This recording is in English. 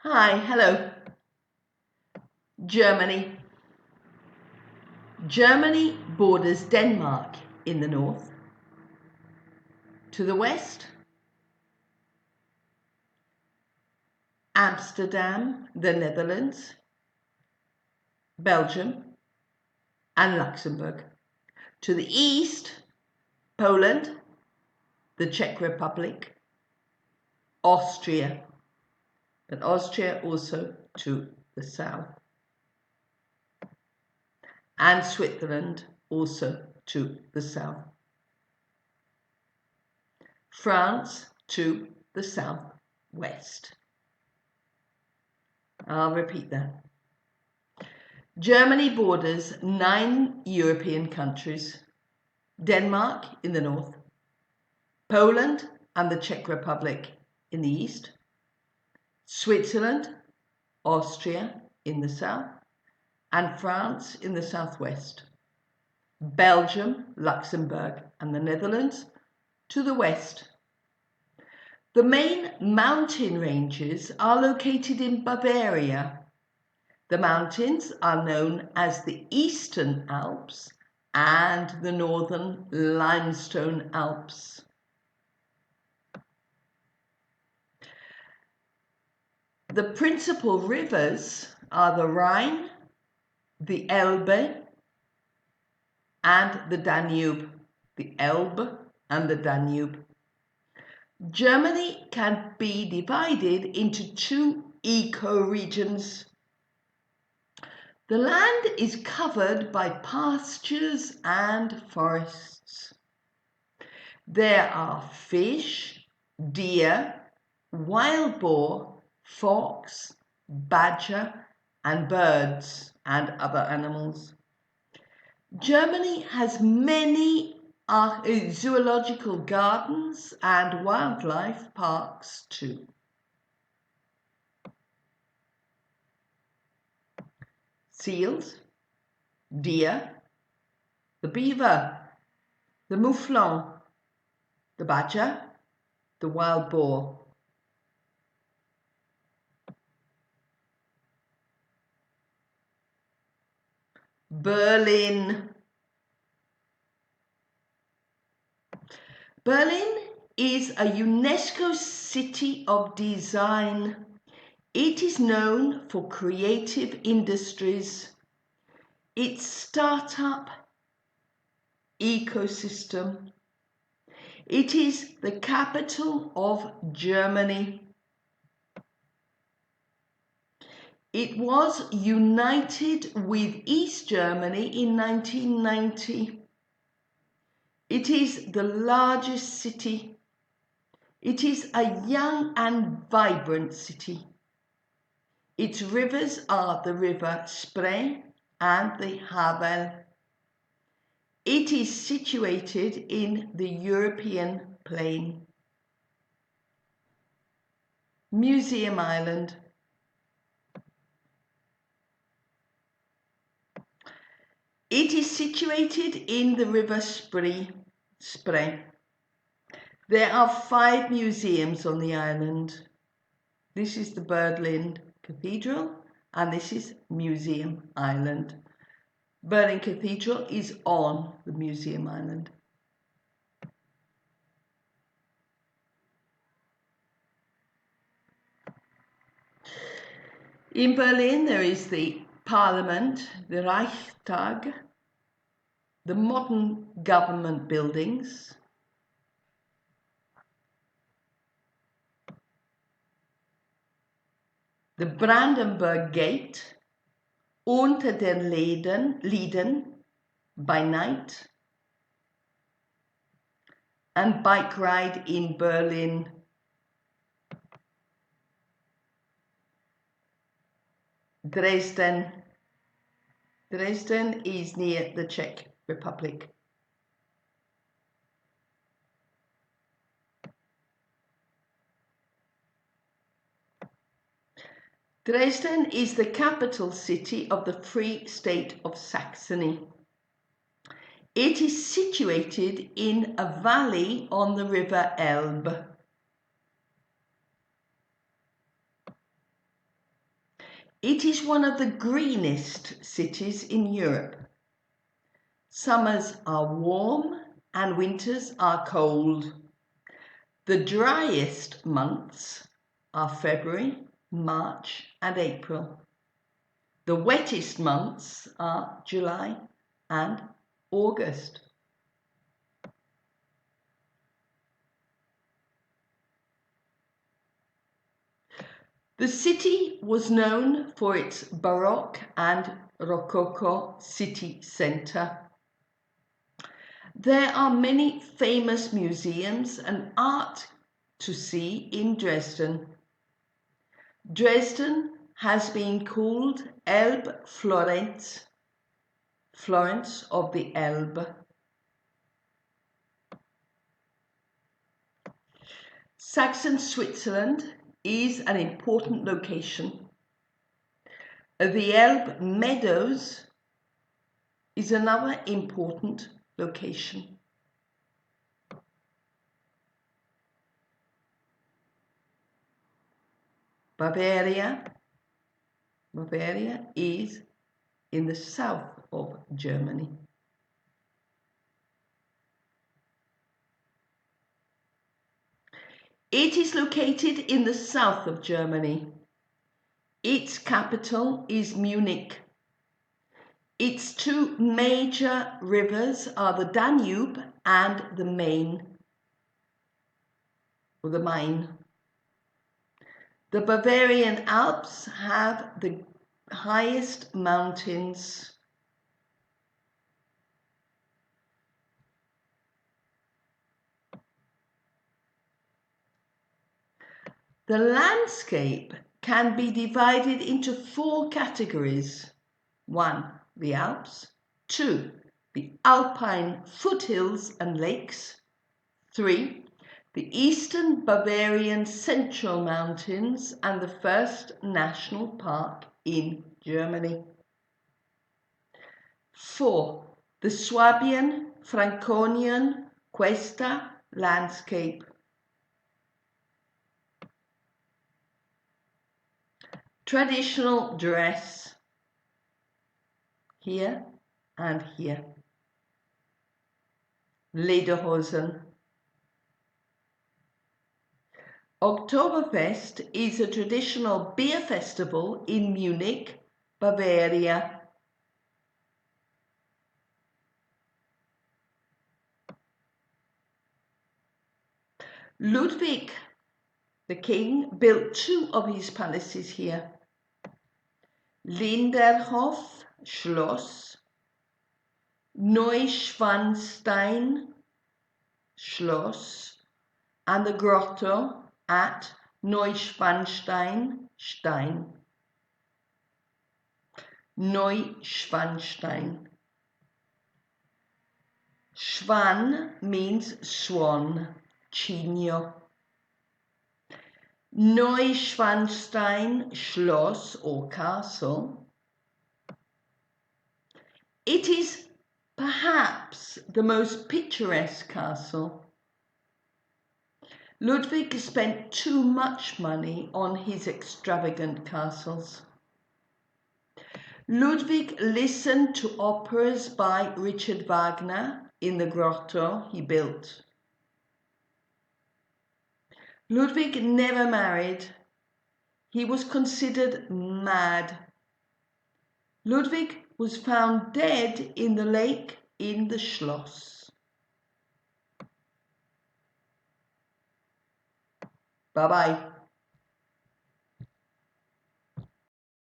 Hi, hello. Germany. Germany borders Denmark in the north. To the west, Amsterdam, the Netherlands, Belgium, and Luxembourg. To the east, Poland, the Czech Republic, Austria, but Austria also to the south, and Switzerland also to the south. France to the southwest. I'll repeat that. Germany borders 9 European countries: Denmark in the north, Poland and the Czech Republic in the east, Switzerland, Austria in the south, and France in the southwest, Belgium, Luxembourg and the Netherlands to the west. The main mountain ranges are located in Bavaria. The mountains are known as the Eastern Alps and the Northern Limestone Alps. The principal rivers are the Rhine, the Elbe, and the Danube. The Elbe and the Danube. Germany can be divided into 2 ecoregions. The land is covered by pastures and forests. There are fish, deer, wild boar, fox, badger, and birds and other animals. Germany has many zoological gardens and wildlife parks too. Seals, deer, the beaver, the mouflon, the badger, the wild boar. Berlin. Berlin is a UNESCO City of Design. It is known for creative industries, its startup ecosystem. It is the capital of Germany. It was united with East Germany in 1990. It is the largest city. It is a young and vibrant city. Its rivers are the River Spree and the Havel. It is situated in the European plain. Museum Island. It is situated in the River Spree. There are 5 museums on the island. This is the Berlin Cathedral and this is Museum Island. Berlin Cathedral is on the Museum Island. In Berlin there is the Parliament, the Reichstag, the modern government buildings, the Brandenburg Gate, Unter den Linden by night, and bike ride in Berlin. Dresden. Dresden is near the Czech Republic. Dresden is the capital city of the Free State of Saxony. It is situated in a valley on the River Elbe. It is one of the greenest cities in Europe. Summers are warm and winters are cold. The driest months are February, March and April. The wettest months are July and August. The city was known for its Baroque and Rococo city centre. There are many famous museums and art to see in Dresden. Dresden has been called Elbe Florence, Florence of the Elbe. Saxon Switzerland is an important location. The Elbe Meadows is another important location. Bavaria is in the south of Germany. It is located in the south of Germany. Its capital is Munich. Its two major rivers are the Danube and the Main, or the Main. The Bavarian Alps have the highest mountains. The landscape can be divided into four categories. 1. The Alps. 2. The Alpine foothills and lakes. 3. The Eastern Bavarian Central Mountains and the first national park in Germany. 4. The Swabian Franconian Cuesta landscape. Traditional dress, here and here. Lederhosen. Oktoberfest is a traditional beer festival in Munich, Bavaria. Ludwig the king built two of his palaces here. Linderhof Schloss, Neuschwanstein Schloss, and the grotto at Neuschwanstein Stein. Neuschwanstein. Schwan means swan, Cigno. Neuschwanstein Schloss or castle. It is perhaps the most picturesque castle. Ludwig spent too much money on his extravagant castles. Ludwig listened to operas by Richard Wagner in the grotto he built. Ludwig never married. He was considered mad. Ludwig was found dead in the lake in the Schloss. Bye-bye.